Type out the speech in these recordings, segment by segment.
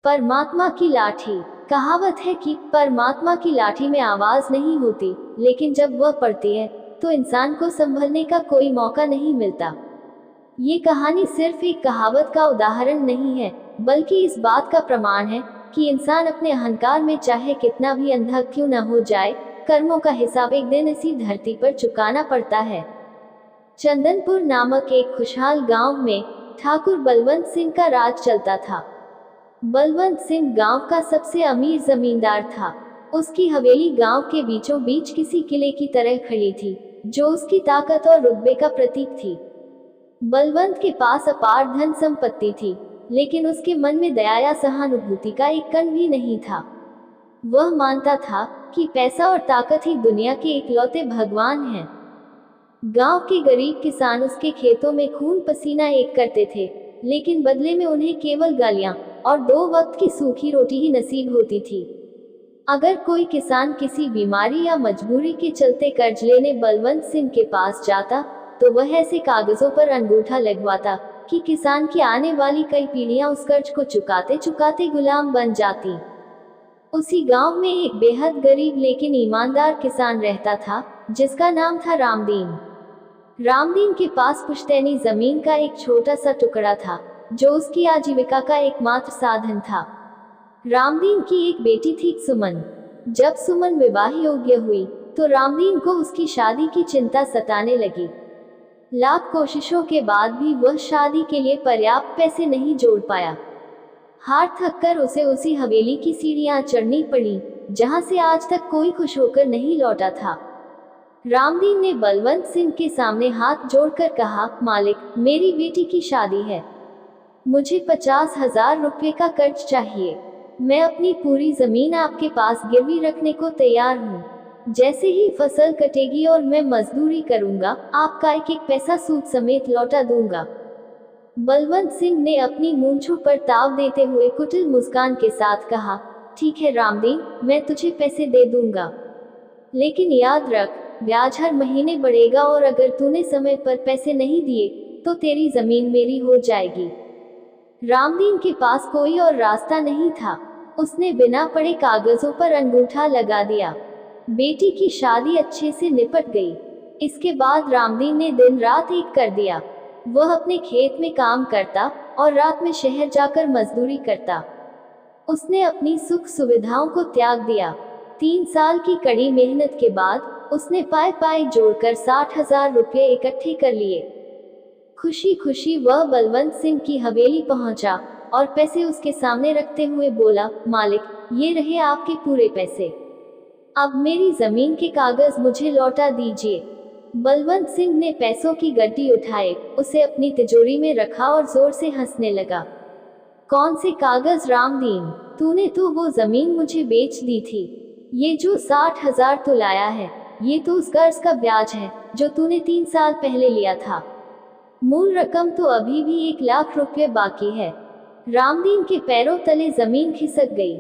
परमात्मा की लाठी। कहावत है कि परमात्मा की लाठी में आवाज नहीं होती, लेकिन जब वह पड़ती है तो इंसान को संभलने का कोई मौका नहीं मिलता। ये कहानी सिर्फ एक कहावत का उदाहरण नहीं है, बल्कि इस बात का प्रमाण है कि इंसान अपने अहंकार में चाहे कितना भी अंधा क्यों न हो जाए, कर्मों का हिसाब एक दिन इसी धरती पर चुकाना पड़ता है। चंदनपुर नामक एक खुशहाल गांव में ठाकुर बलवंत सिंह का राज चलता था। बलवंत सिंह गांव का सबसे अमीर जमींदार था। उसकी हवेली गांव के बीचों बीच किसी किले की तरह खड़ी थी, जो उसकी ताकत और रुतबे का प्रतीक थी। बलवंत के पास अपार धन संपत्ति थी, लेकिन उसके मन में दया या सहानुभूति का एक कण भी नहीं था। वह मानता था कि पैसा और ताकत ही दुनिया के इकलौते भगवान हैं। गांव के गरीब किसान उसके खेतों में खून पसीना एक करते थे, लेकिन बदले में उन्हें केवल गालियां और 2 वक्त की सूखी रोटी ही नसीब होती थी। अगर कोई किसान किसी बीमारी या मजबूरी के चलते कर्ज लेने बलवंत सिंह के पास जाता, तो वह ऐसे कागजों पर अंगूठा लगवाता कि किसान की आने वाली कई पीढ़ियां उस कर्ज को चुकाते चुकाते गुलाम बन जाती। उसी गांव में एक बेहद गरीब लेकिन ईमानदार किसान रहता था, जिसका नाम था रामदीन। रामदीन के पास पुश्तैनी जमीन का एक छोटा सा टुकड़ा था, जो उसकी आजीविका का एकमात्र साधन था। रामदीन की एक बेटी थी, सुमन। जब सुमन विवाह योग्य हुई, तो रामदीन को उसकी शादी की चिंता सताने लगी। लाख कोशिशों के बाद भी वह शादी के लिए पर्याप्त पैसे नहीं जोड़ पाया। हार थककर उसे उसी हवेली की सीढ़ियां चढ़नी पड़ी, जहां से आज तक कोई खुश होकर नहीं लौटा था। रामदीन ने बलवंत सिंह के सामने हाथ जोड़कर कहा, मालिक, मेरी बेटी की शादी है। मुझे 50,000 रुपये का कर्ज चाहिए। मैं अपनी पूरी जमीन आपके पास गिरवी रखने को तैयार हूँ। जैसे ही फसल कटेगी और मैं मजदूरी करूँगा, आपका एक एक पैसा सूद समेत लौटा दूंगा। बलवंत सिंह ने अपनी मूंछों पर ताव देते हुए कुटिल मुस्कान के साथ कहा, ठीक है रामदीन, मैं तुझे पैसे दे दूंगा, लेकिन याद रख, ब्याज हर महीने बढ़ेगा और अगर तूने समय पर पैसे नहीं दिए तो तेरी जमीन मेरी हो जाएगी। रामदीन के पास कोई और रास्ता नहीं था। उसने बिना पढ़े कागजों पर अंगूठा लगा दिया। बेटी की शादी अच्छे से निपट गई। इसके बाद रामदीन ने दिन रात एक कर दिया। वह अपने खेत में काम करता और रात में शहर जाकर मजदूरी करता। उसने अपनी सुख सुविधाओं को त्याग दिया। 3 साल की कड़ी मेहनत के बाद उसने पाए पाए जोड़कर 60,000 रुपये इकट्ठे कर लिए। खुशी खुशी वह बलवंत सिंह की हवेली पहुंचा और पैसे उसके सामने रखते हुए बोला, मालिक, ये रहे आपके पूरे पैसे। अब मेरी जमीन के कागज मुझे लौटा दीजिए। बलवंत सिंह ने पैसों की गड्डी उठाए, उसे अपनी तिजोरी में रखा और जोर से हंसने लगा। कौन से कागज रामदीन, तूने तो वो जमीन मुझे बेच दी थी। ये जो 60,000 तो लाया है, ये तो उस कर्ज का ब्याज है जो तूने 3 साल पहले लिया था। मूल रकम तो अभी भी 1 लाख रुपये बाकी है। रामदीन के पैरों तले जमीन खिसक गई।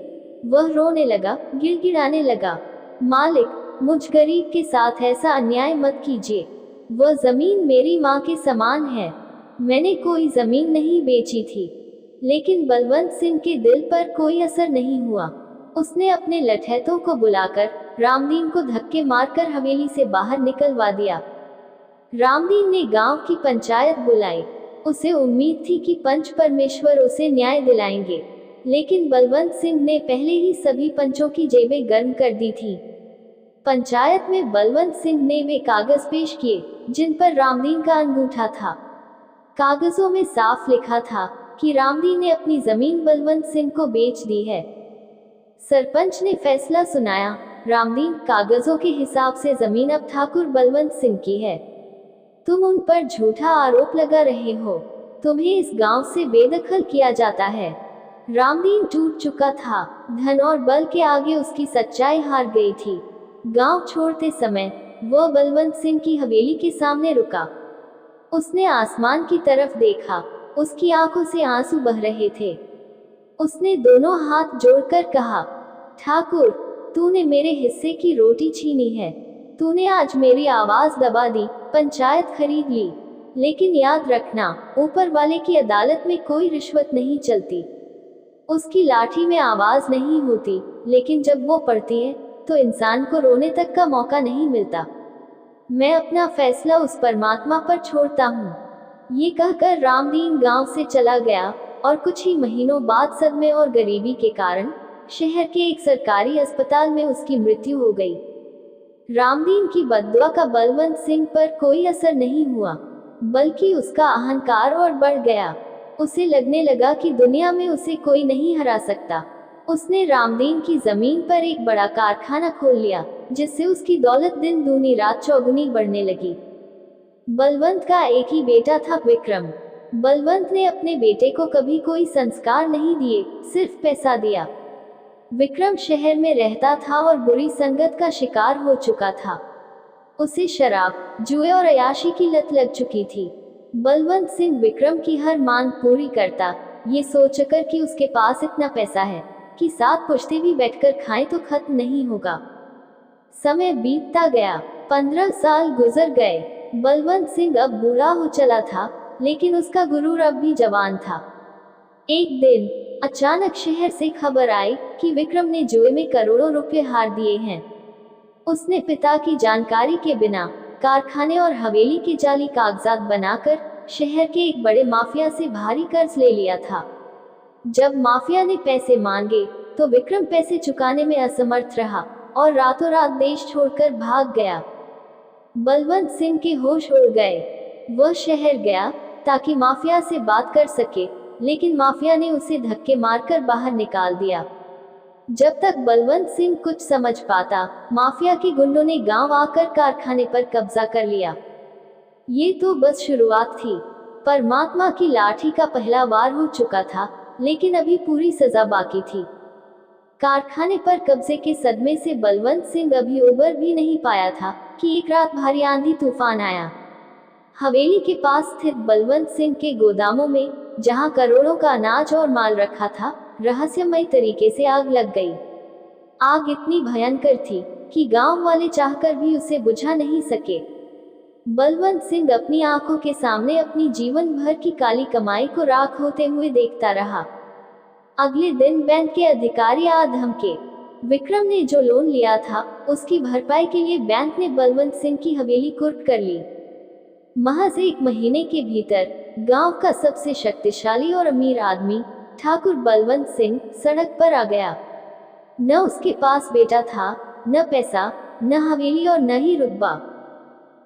वह रोने लगा, गिड़गिड़ाने लगा, मालिक, मुझ गरीब के साथ ऐसा अन्याय मत कीजिए। वह जमीन मेरी माँ के समान है। मैंने कोई जमीन नहीं बेची थी। लेकिन बलवंत सिंह के दिल पर कोई असर नहीं हुआ। उसने अपने लठैतों को बुलाकर रामदीन को धक्के मारकर हवेली से बाहर निकलवा दिया। रामदीन ने गांव की पंचायत बुलाई। उसे उम्मीद थी कि पंच परमेश्वर उसे न्याय दिलाएंगे, लेकिन बलवंत सिंह ने पहले ही सभी पंचों की जेबें गर्म कर दी थी। पंचायत में बलवंत सिंह ने वे कागज पेश किए जिन पर रामदीन का अंगूठा था। कागजों में साफ लिखा था कि रामदीन ने अपनी जमीन बलवंत सिंह को बेच दी है। सरपंच ने फैसला सुनाया, रामदीन, कागजों के हिसाब से जमीन अब ठाकुर बलवंत सिंह की है। तुम उन पर झूठा आरोप लगा रहे हो। तुम्हें इस गांव से बेदखल किया जाता है। रामदीन टूट चुका था। धन और बल के आगे उसकी सच्चाई हार गई थी। गांव छोड़ते समय वह बलवंत सिंह की हवेली के सामने रुका। उसने आसमान की तरफ देखा। उसकी आंखों से आंसू बह रहे थे। उसने दोनों हाथ जोड़कर कहा, ठाकुर, तूने मेरे हिस्से की रोटी छीनी है। तूने आज मेरी आवाज दबा दी, पंचायत खरीद ली, लेकिन याद रखना, ऊपर वाले की अदालत में कोई रिश्वत नहीं चलती। उसकी लाठी में आवाज नहीं होती, लेकिन जब वो पड़ती है तो इंसान को रोने तक का मौका नहीं मिलता। मैं अपना फैसला उस परमात्मा पर छोड़ता हूँ। ये कहकर रामदीन गांव से चला गया और कुछ ही महीनों बाद सदमे और गरीबी के कारण शहर के एक सरकारी अस्पताल में उसकी मृत्यु हो गई। रामदीन की बद्दुआ का बलवंत सिंह पर कोई असर नहीं हुआ, बल्कि उसका अहंकार और बढ़ गया। उसे लगने लगा कि दुनिया में उसे कोई नहीं हरा सकता। उसने रामदीन की जमीन पर एक बड़ा कारखाना खोल लिया, जिससे उसकी दौलत दिन दूनी रात चौगुनी बढ़ने लगी। बलवंत का एक ही बेटा था, विक्रम। बलवंत ने अपने बेटे को कभी कोई संस्कार नहीं दिए, सिर्फ पैसा दिया। विक्रम शहर में रहता था और बुरी संगत का शिकार हो चुका था। उसे शराब, जुए और अयाशी की लत लग चुकी थी। बलवंत सिंह विक्रम की हर मांग पूरी करता, ये सोचकर कि उसके पास इतना पैसा है कि 7 पुश्ते भी बैठकर खाएं तो खत्म नहीं होगा। समय बीतता गया, 15 साल गुजर गए। बलवंत सिंह अब बूढ़ा हो चला था, लेकिन उसका गुरूर अब भी जवान था। एक दिन अचानक शहर से खबर आई कि विक्रम ने जुए में करोड़ों रुपए हार दिए हैं। उसने पिता की जानकारी के बिना कारखाने और हवेली के जाली कागजात बनाकर शहर के एक बड़े माफिया से भारी कर्ज ले लिया था। जब माफिया ने पैसे मांगे तो विक्रम पैसे चुकाने में असमर्थ रहा और रातों रात देश छोड़कर भाग गया। बलवंत सिंह के होश उड़ गए। वह शहर गया ताकि माफिया से बात कर सके, लेकिन माफिया ने उसे धक्के मारकर बाहर निकाल दिया। जब तक बलवंत सिंह कुछ समझ पाता, माफिया के गुंडों ने गांव आकर कारखाने पर कब्जा कर लिया। ये तो बस शुरुआत थी। परमात्मा की लाठी का पहला वार हो चुका था, लेकिन अभी पूरी सजा बाकी थी। कारखाने पर कब्जे के सदमे से बलवंत सिंह अभी उबर भी नहीं पाया था कि एक रात भारी आंधी तूफान आया। हवेली के पास स्थित बलवंत सिंह के गोदामों में, जहां करोड़ों का अनाज और माल रखा था, रहस्यमय तरीके से आग लग गई। आग इतनी भयंकर थी कि गांव वाले चाहकर भी उसे बुझा नहीं सके। बलवंत सिंह अपनी आंखों के सामने अपनी जीवन भर की काली कमाई को राख होते हुए देखता रहा। अगले दिन बैंक के अधिकारी आ धमके। विक्रम ने जो लोन लिया था, उसकी भरपाई के लिए बैंक ने बलवंत सिंह की हवेली कुर्क कर ली। महज 1 महीने के भीतर गांव का सबसे शक्तिशाली और अमीर आदमी ठाकुर बलवंत सिंह सड़क पर आ गया। न उसके पास बेटा था, न पैसा, न हवेली और न ही रुतबा।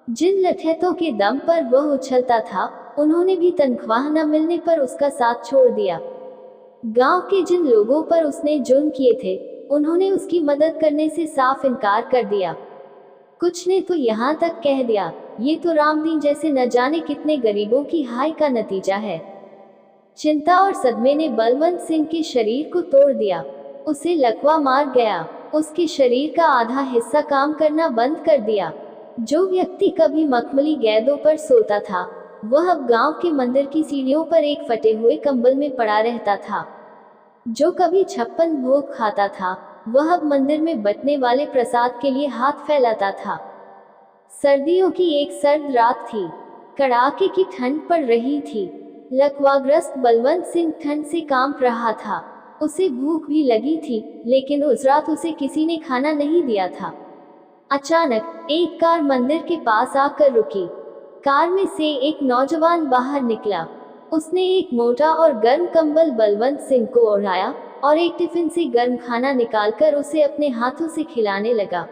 जिन लठैतों के दम पर वह उछलता था, उन्होंने भी तनख्वाह न मिलने पर उसका साथ छोड़ दिया। गांव के जिन लोगों पर उसने जुल्म किए थे, उन्होंने उसकी मदद करने से साफ इनकार कर दिया। कुछ ने तो यहाँ तक कह दिया, ये तो रामदीन जैसे न जाने कितने गरीबों की हाय का नतीजा है। चिंता और सदमे ने बलवंत सिंह के शरीर को तोड़ दिया। उसे लकवा मार गया। उसके शरीर का आधा हिस्सा काम करना बंद कर दिया। जो व्यक्ति कभी मखमली गेंदों पर सोता था, वह अब गांव के मंदिर की सीढ़ियों पर एक फटे हुए कंबल में पड़ा रहता था। जो कभी 56 भोग खाता था, वह अब मंदिर में बटने वाले प्रसाद के लिए हाथ फैलाता था। सर्दियों की एक सर्द रात थी। कड़ाके की ठंड पड़ रही थी। लकवाग्रस्त बलवंत सिंह ठंड से कांप रहा था। उसे भूख भी लगी थी, लेकिन उस रात उसे किसी ने खाना नहीं दिया था। अचानक एक कार मंदिर के पास आकर रुकी। कार में से एक नौजवान बाहर निकला। उसने एक मोटा और गर्म कंबल बलवंत सिंह को ओढ़ाया और एक टिफिन से गर्म खाना निकालकर उसे अपने हाथों से खिलाने लगा।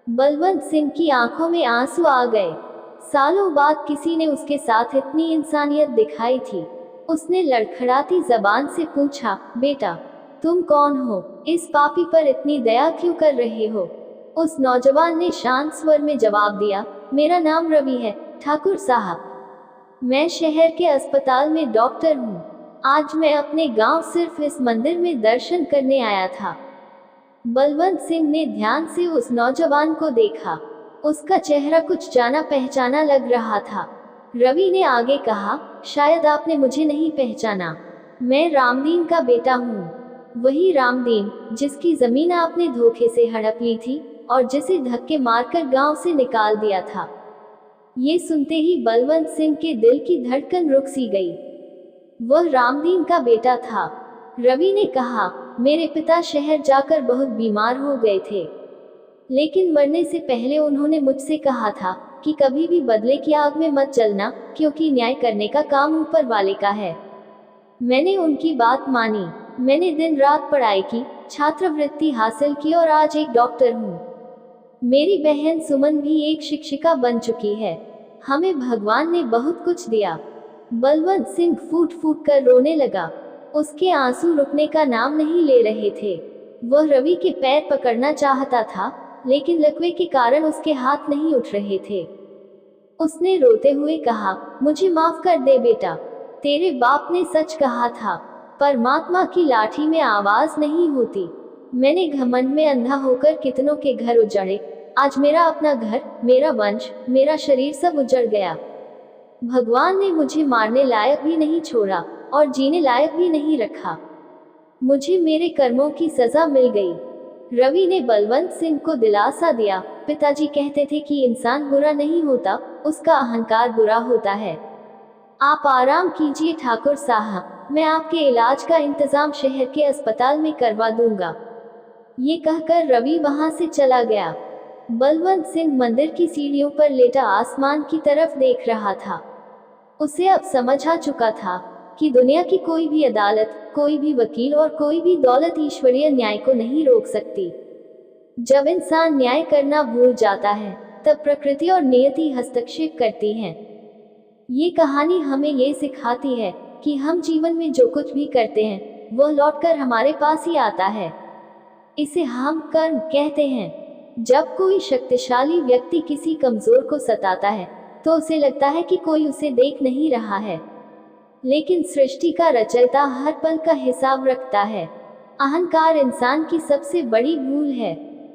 बलवंत सिंह की आंखों में आंसू आ गए। सालों बाद किसी ने उसके साथ इतनी इंसानियत दिखाई थी। उसने लड़खड़ाती जबान से पूछा, बेटा, तुम कौन हो? इस पापी पर इतनी दया क्यों कर रहे हो? उस नौजवान ने शांत स्वर में जवाब दिया, मेरा नाम रवि है, ठाकुर साहब। मैं शहर के अस्पताल में डॉक्टर हूँ। आज मैं अपने गांव सिर्फ इस मंदिर में दर्शन करने आया था। बलवंत सिंह ने ध्यान से उस नौजवान को देखा। उसका चेहरा कुछ जाना पहचाना लग रहा था। रवि ने आगे कहा, शायद आपने मुझे नहीं पहचाना। मैं रामदीन का बेटा हूँ। वही रामदीन जिसकी जमीन आपने धोखे से हड़प ली थी और जिसे धक्के मारकर गांव से निकाल दिया था। ये सुनते ही बलवंत सिंह के दिल की धड़कन रुक सी गई। वह रामदीन का बेटा था। रवि ने कहा, मेरे पिता शहर जाकर बहुत बीमार हो गए थे, लेकिन मरने से पहले उन्होंने मुझसे कहा था कि कभी भी बदले की आग में मत जलना, क्योंकि न्याय करने का काम ऊपर वाले का है। मैंने उनकी बात मानी। मैंने दिन रात पढ़ाई की, छात्रवृत्ति हासिल की और आज एक डॉक्टर हूँ। मेरी बहन सुमन भी एक शिक्षिका बन चुकी है। हमें भगवान ने बहुत कुछ दिया। बलवंत सिंह फूट फूट कर रोने लगा। उसके आंसू रुकने का नाम नहीं ले रहे थे। वह रवि के पैर पकड़ना चाहता था, लेकिन लकवे के कारण उसके हाथ नहीं उठ रहे थे। उसने रोते हुए कहा, मुझे माफ कर दे बेटा, तेरे बाप ने सच कहा था, परमात्मा की लाठी में आवाज नहीं होती। मैंने घमंड में अंधा होकर कितनों के घर उजाड़े, आज मेरा अपना घर, मेरा वंश, मेरा शरीर सब उजड़ गया। भगवान ने मुझे मारने लायक भी नहीं छोड़ा और जीने लायक भी नहीं रखा। मुझे मेरे कर्मों की सजा मिल गई। रवि ने बलवंत सिंह को दिलासा दिया। पिताजी कहते थे कि इंसान बुरा नहीं होता, उसका अहंकार बुरा होता है। आप आराम कीजिए ठाकुर साहब, मैं आपके इलाज का इंतजाम शहर के अस्पताल में करवा दूंगा। ये कहकर रवि वहां से चला गया। बलवंत सिंह मंदिर की सीढ़ियों पर लेटा आसमान की तरफ देख रहा था। उसे अब समझ आ चुका था कि दुनिया की कोई भी अदालत, कोई भी वकील और कोई भी दौलत ईश्वरीय न्याय को नहीं रोक सकती। जब इंसान न्याय करना भूल जाता है, तब प्रकृति और नियति हस्तक्षेप करती हैं। ये कहानी हमें ये सिखाती है कि हम जीवन में जो कुछ भी करते हैं, वह लौटकर हमारे पास ही आता है। इसे हम कर्म कहते हैं। जब कोई शक्तिशाली व्यक्ति किसी कमजोर को सताता है, तो उसे लगता है कि कोई उसे देख नहीं रहा है, लेकिन सृष्टि का रचयिता हर पल का हिसाब रखता है। अहंकार इंसान की सबसे बड़ी भूल है।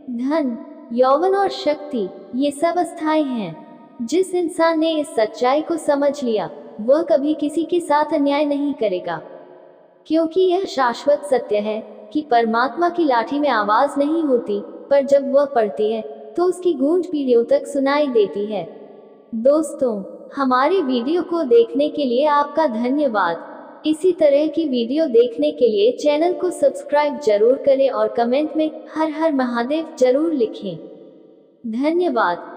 धन, यौवन और शक्ति, ये सब अस्थायी हैं। जिस इंसान ने इस सच्चाई को समझ लिया, वह कभी किसी के साथ अन्याय नहीं करेगा, क्योंकि यह शाश्वत सत्य है कि परमात्मा की लाठी में आवाज नहीं होती, पर जब वह पड़ती है तो उसकी गूंज पीढ़ियों तक सुनाई देती है। दोस्तों, हमारी वीडियो को देखने के लिए आपका धन्यवाद। इसी तरह की वीडियो देखने के लिए चैनल को सब्सक्राइब जरूर करें और कमेंट में हर हर महादेव जरूर लिखें। धन्यवाद।